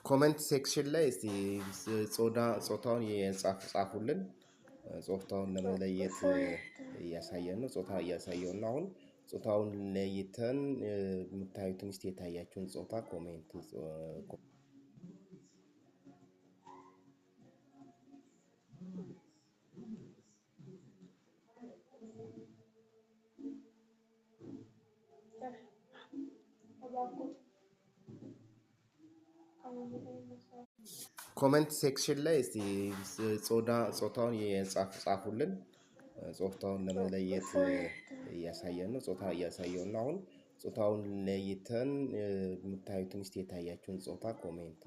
ኮሜንት ሴክሽን ላይ እስቲ ጾታውን የጻፉልን ጾታውን ለመለየት እያሳየን ነው። ጾታ እያሳየው ነው። አሁን ጾታውን ለይተን የምታዩትን እስቲ የታያችሁን ጾታ ኮሜንት ኮሜንት ሴክሽን ላይ እስቲ ጾታውን የጻፉልን ጾታውን ለመለየት እያሳየን ነው። ጾታ እያሳየው ነው። አሁን ጾታውን ለይተን የምታዩትን እስቲ የታያችሁን ጾታ ኮሜንት